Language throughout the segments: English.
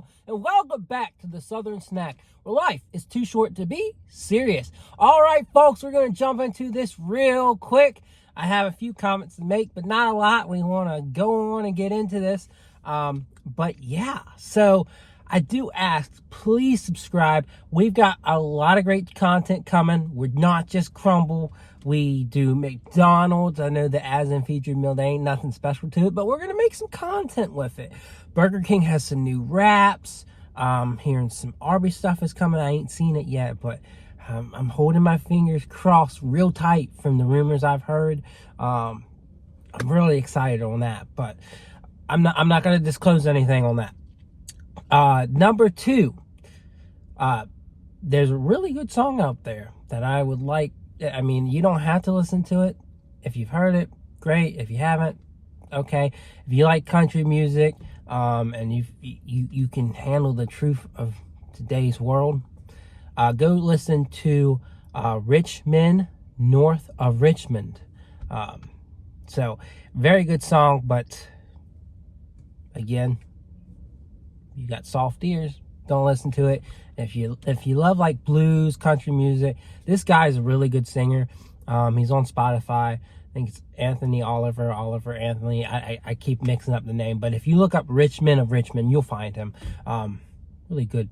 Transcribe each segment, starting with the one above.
Snickerdoodle, and welcome back to the Southern Snack, where life is too short to be serious. All right, folks, we're going to jump into this real quick. I have a few comments to make, but not a lot. We want to go on and get into this. But yeah, so I do ask, please subscribe. We've got a lot of great content coming. We're not just Crumbl. We do McDonald's. I know the as in featured meal, there ain't nothing special to it, but we're going to make some content with it. Burger King has some new wraps. Hearing some Arby's stuff is coming. I ain't seen it yet, but I'm holding my fingers crossed real tight from the rumors I've heard. I'm really excited on that, but I'm not going to disclose anything on that. Number two, there's a really good song out there that I would like. I mean, you don't have to listen to it. If you've heard it, great. If you haven't, okay. If you like country music, and you can handle the truth of today's world, go listen to Rich Men North of Richmond. So very good song, but again, you got soft ears, don't listen to it. If you love like blues, country music, this guy's a really good singer. He's on Spotify. I think it's Oliver Anthony. I keep mixing up the name, but if you look up Rich Men of Richmond, you'll find him. Really good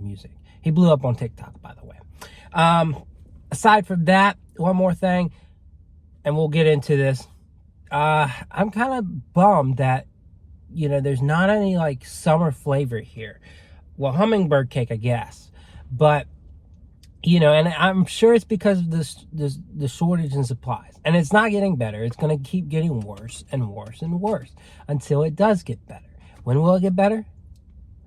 music. He blew up on TikTok, by the way. Aside from that, one more thing, and we'll get into this. I'm kind of bummed that, there's not any like summer flavor here. Well, Hummingbird cake, I guess, but and I'm sure it's because of the shortage in supplies, and it's not getting better. It's going to keep getting worse and worse and worse until it does get better. When will it get better?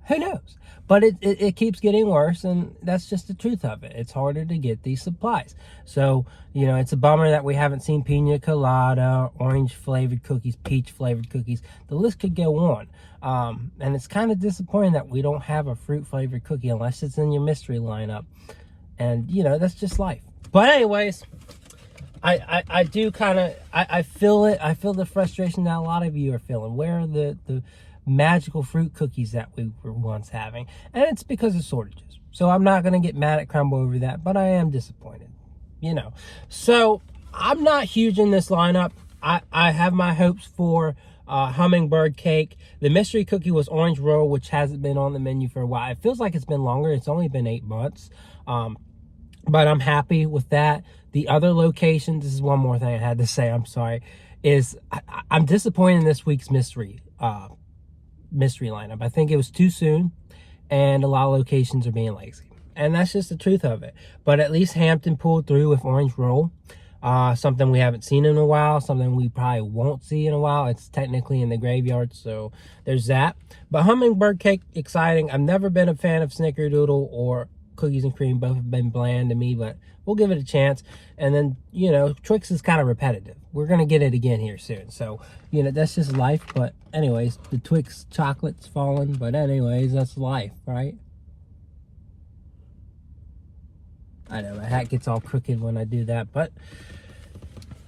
Who knows? But it keeps getting worse, and that's just the truth of it. It's harder to get these supplies. So, it's a bummer that we haven't seen pina colada, orange-flavored cookies, peach-flavored cookies. The list could go on. And it's kind of disappointing that we don't have a fruit-flavored cookie unless it's in your mystery lineup. And, that's just life. But anyways, I do kind of, I feel it. I feel the frustration that a lot of you are feeling. Where are the magical fruit cookies that we were once having? And it's because of shortages. So I'm not going to get mad at Crumbl over that, but I am disappointed, So I'm not huge in this lineup. I have my hopes for Hummingbird cake. The mystery cookie was orange roll, which hasn't been on the menu for a while. It feels like it's been longer. It's only been 8 months. But I'm happy with that. The other locations, this is one more thing I had to say, I'm sorry, is I'm disappointed in this week's mystery lineup. I think it was too soon, and a lot of locations are being lazy. And that's just the truth of it. But at least Hampton pulled through with orange roll. Something we haven't seen in a while, something we probably won't see in a while. It's technically in the graveyard, so there's that. But Hummingbird cake, exciting. I've never been a fan of Snickerdoodle or cookies and cream. Both have been bland to me, but we'll give it a chance. And then, Twix is kind of repetitive. We're going to get it again here soon. So, that's just life. But anyways, the Twix chocolate's fallen. But anyways, that's life, right? I know, my hat gets all crooked when I do that, but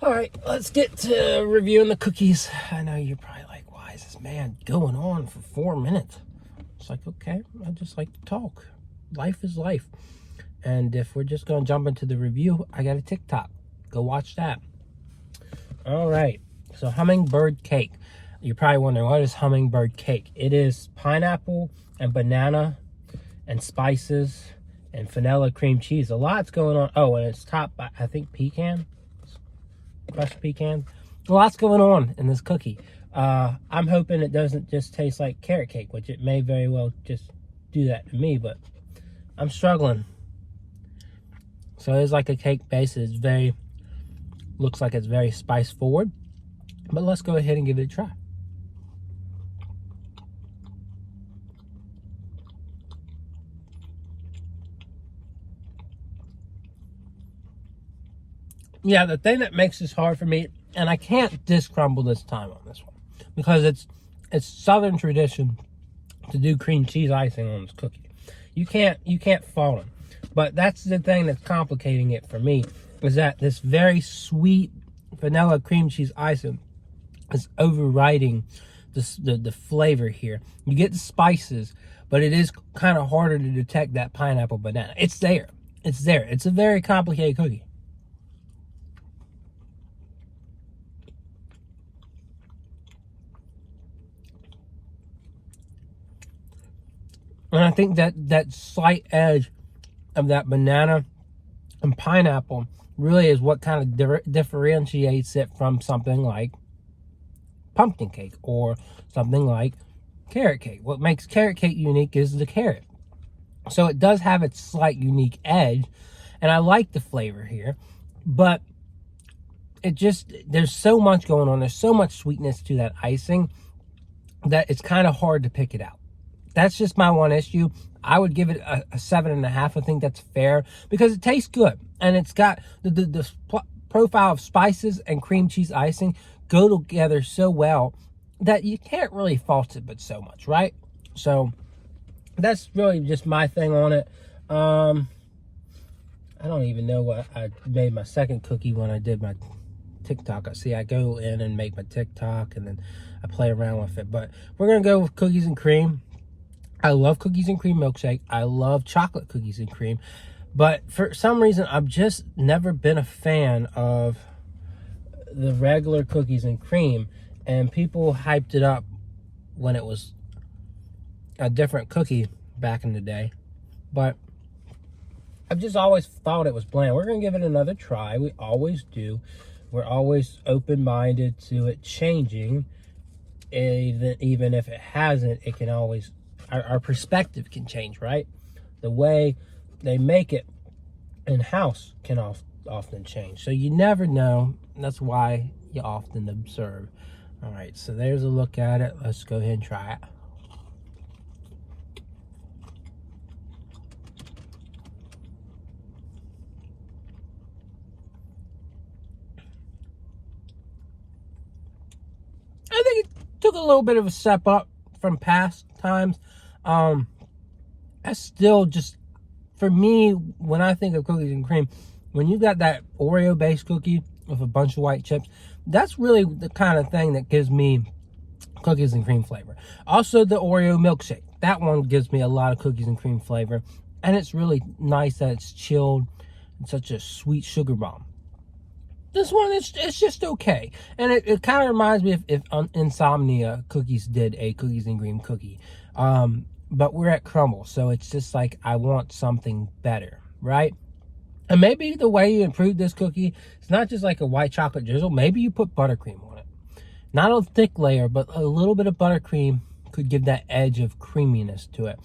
all right, let's get to reviewing the cookies. I know you're probably like, why is this man going on for 4 minutes? It's like, okay, I just like to talk. Life is life. And if we're just going to jump into the review, I got a TikTok. Go watch that. All right, so Hummingbird cake. You're probably wondering, what is Hummingbird cake? It is pineapple and banana and spices and vanilla cream cheese. A lot's going on. Oh, and it's topped by, I think, pecan. Crushed pecan. A lot's going on in this cookie. I'm hoping it doesn't just taste like carrot cake, which it may very well just do that to me, but I'm struggling. So it's like a cake base. It's looks like it's very spice forward. But let's go ahead and give it a try. Yeah, the thing that makes this hard for me, and I can't diss Crumbl this time on this one, because it's Southern tradition to do cream cheese icing on this cookie. You can't fault them. But that's the thing that's complicating it for me, is that this very sweet vanilla cream cheese icing is overriding the flavor here. You get the spices, but it is kind of harder to detect that pineapple banana. It's there. It's there. It's a very complicated cookie. And I think that slight edge of that banana and pineapple really is what kind of differentiates it from something like pumpkin cake or something like carrot cake. What makes carrot cake unique is the carrot. So it does have its slight unique edge, and I like the flavor here, but it just, there's so much going on. There's so much sweetness to that icing that it's kind of hard to pick it out. That's just my one issue. I would give it a 7.5. I think that's fair because it tastes good. And it's got the profile of spices and cream cheese icing go together so well that you can't really fault it but so much, right? So that's really just my thing on it. I don't even know what I made my second cookie when I did my TikTok. I go in and make my TikTok and then I play around with it. But we're going to go with cookies and cream. I love cookies and cream milkshake. I love chocolate cookies and cream. But for some reason, I've just never been a fan of the regular cookies and cream. And people hyped it up when it was a different cookie back in the day. But I've just always thought it was bland. We're going to give it another try. We always do. We're always open-minded to it changing. Even if it hasn't, it can always... Our perspective can change, right? The way they make it in-house can often change. So you never know. That's why you often observe. All right, so there's a look at it. Let's go ahead and try it. I think it took a little bit of a step up from past times. That's still just, for me, when I think of cookies and cream, when you got that Oreo based cookie with a bunch of white chips, that's really the kind of thing that gives me cookies and cream flavor. Also the Oreo milkshake, that one gives me a lot of cookies and cream flavor, and it's really nice that it's chilled and such a sweet sugar bomb. This one, it's just okay. And it kind of reminds me if Insomnia Cookies did a cookies and cream cookie. But we're at Crumbl, so it's just like I want something better, right? And maybe the way you improve this cookie, it's not just like a white chocolate drizzle. Maybe you put buttercream on it. Not a thick layer, but a little bit of buttercream could give that edge of creaminess to it.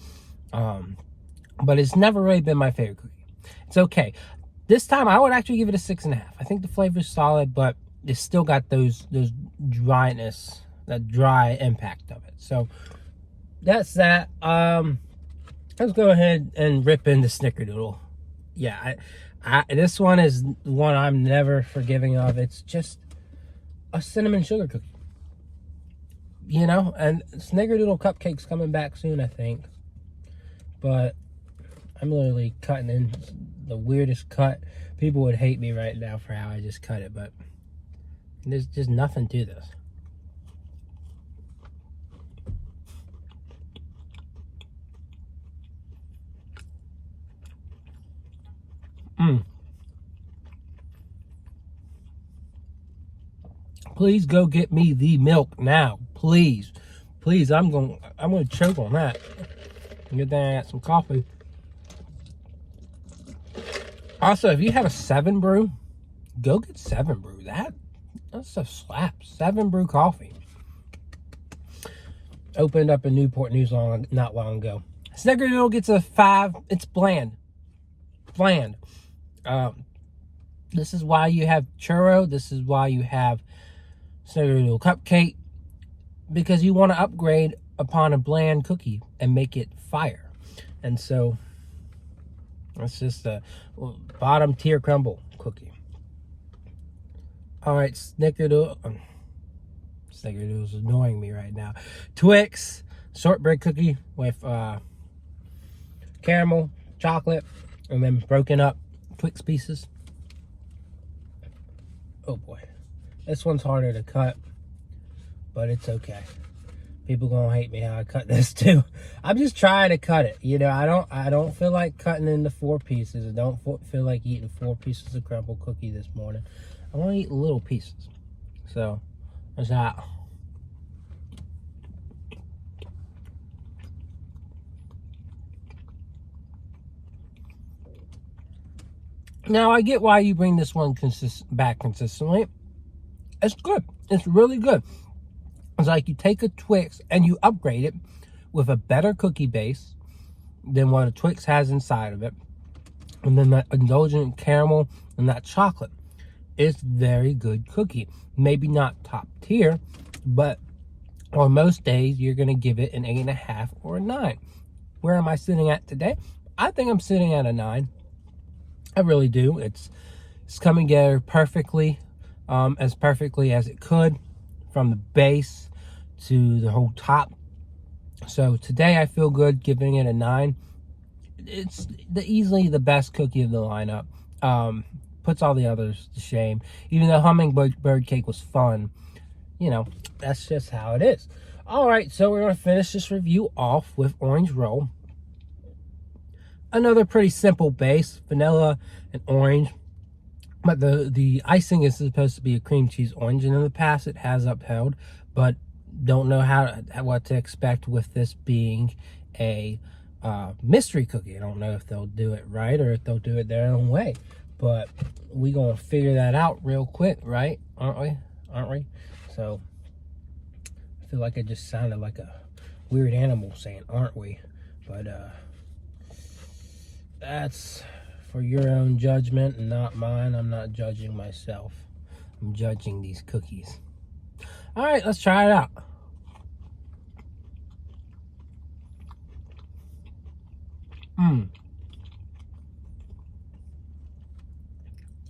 But it's never really been my favorite cookie. It's okay. This time, I would actually give it a 6.5. I think the flavor's solid, but it's still got those dryness, that dry impact of it. So that's that. Let's go ahead and rip into Snickerdoodle. Yeah, this one is one I'm never forgiving of. It's just a cinnamon sugar cookie. You know, and Snickerdoodle cupcakes coming back soon, I think. But I'm literally cutting in the weirdest cut. People would hate me right now for how I just cut it, but there's just nothing to this. Please go get me the milk now, please. Please, I'm gonna choke on that. Good thing I got some coffee. Also, if you have a 7 brew, go get 7 brew. That stuff slaps. 7 brew coffee. Opened up in Newport News not long ago. Snickerdoodle gets a 5. It's bland. Bland. This is why you have churro. This is why you have Snickerdoodle cupcake. Because you want to upgrade upon a bland cookie and make it fire. And so it's just a bottom tier Crumbl cookie. All right, Snickerdoodle. Snickerdoodle's annoying me right now. Twix shortbread cookie with caramel, chocolate, and then broken up Twix pieces. Oh boy, this one's harder to cut, but it's okay. People gonna hate me how I cut this too. I'm just trying to cut it. You know, I don't feel like cutting into 4 pieces. I don't feel like eating 4 pieces of Crumbl cookie this morning. I want to eat little pieces. So, there's that. Now, I get why you bring this one back consistently. It's good. It's really good. It's like you take a Twix and you upgrade it with a better cookie base than what a Twix has inside of it. And then that indulgent caramel and that chocolate. It's very good cookie. Maybe not top tier, but on most days, you're going to give it an 8.5 or a 9. Where am I sitting at today? I think I'm sitting at a 9. I really do. It's coming together perfectly, as perfectly as it could, from the base to the whole top. So today I feel good giving it a 9. It's easily the best cookie of the lineup. Puts all the others to shame. Even though Hummingbird cake was fun, you know, that's just how it is. All right, so we're going to finish this review off with orange roll. Another pretty simple base, vanilla and orange. But the icing is supposed to be a cream cheese orange, and in the past it has upheld, but don't know what to expect with this being a mystery cookie. I don't know if they'll do it right or if they'll do it their own way, but we gonna figure that out real quick, right? Aren't we? So I feel like I just sounded like a weird animal saying "aren't we," but that's for your own judgment and not mine. I'm not judging myself. I'm judging these cookies. All right, let's try it out.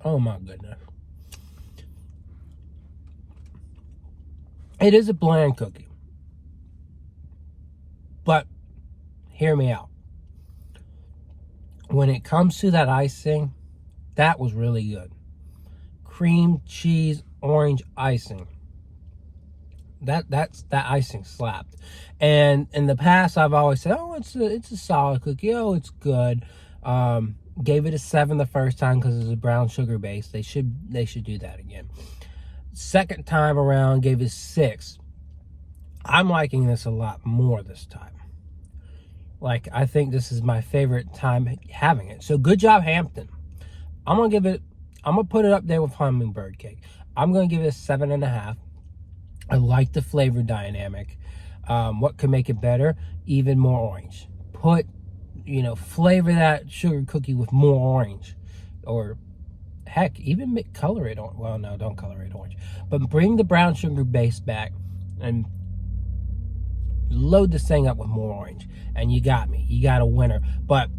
Oh my goodness. It is a bland cookie. But hear me out. When it comes to that icing, that was really good. Cream cheese orange icing. That icing slapped. And in the past, I've always said, oh, it's a solid cookie. Oh, it's good. Gave it a 7 the first time because it's a brown sugar base. They should do that again. Second time around, gave it 6. I'm liking this a lot more this time. Like, I think this is my favorite time having it. So good job, Hampton. I'm gonna put it up there with Hummingbird cake. I'm gonna give it a 7.5. I like the flavor dynamic. What could make it better? Even more orange. Flavor that sugar cookie with more orange. Or heck, even color it orange. Well, no, don't color it orange. But bring the brown sugar base back and load this thing up with more orange. And you got me. You got a winner. But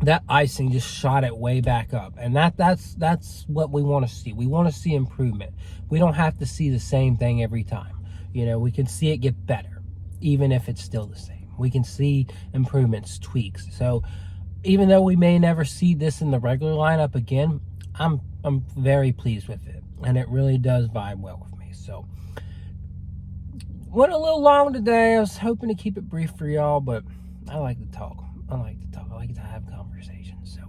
that icing just shot it way back up. And that's what we want to see. We want to see improvement. We don't have to see the same thing every time. You know, we can see it get better, even if it's still the same. We can see improvements, tweaks. So even though we may never see this in the regular lineup again, I'm very pleased with it. And it really does vibe well with me. So went a little long today. I was hoping to keep it brief for y'all, but I like to talk. I like to have conversations. So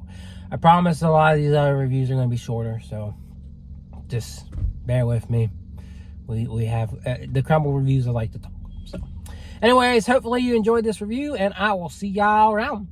I promise a lot of these other reviews are going to be shorter. So just bear with me. We have the Crumbl reviews. I like to talk. So anyways, hopefully you enjoyed this review, and I will see y'all around.